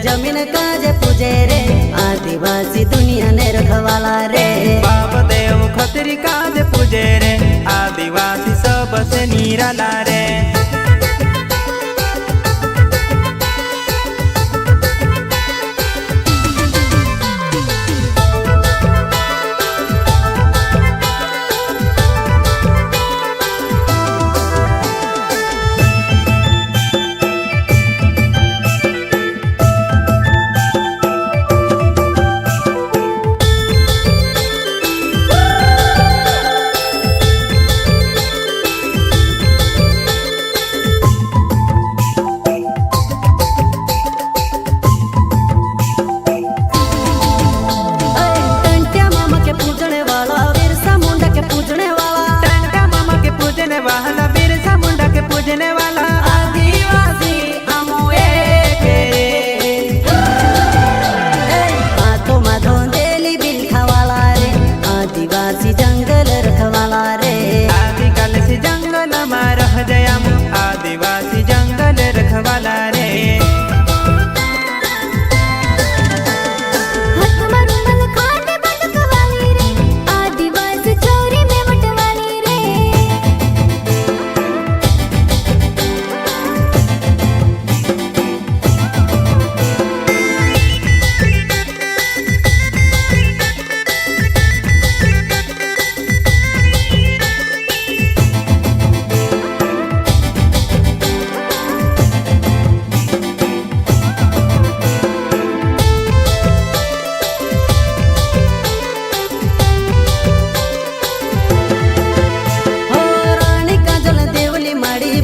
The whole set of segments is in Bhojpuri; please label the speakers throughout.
Speaker 1: जमीन काजे पूजे रे आदिवासी दुनिया ने रखवाला रे
Speaker 2: बाप देव खतरी काजे पूजे रे आदिवासी सबसे निराला रे आदिवासी जंगल रखवाला रे
Speaker 3: आदिवासी चोरी में बटवाली रे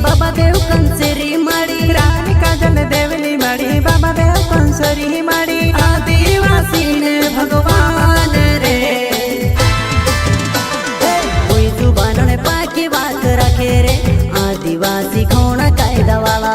Speaker 1: बाबा देव कंसरी माड़ी
Speaker 2: रानी काजल देवली माड़ी बाबा देव कंसरी माड़ी
Speaker 1: आदिवासी ने भगवान रे कोई जुबान ने पाकी बात रखे रे आदिवासी खोना कायदा वाला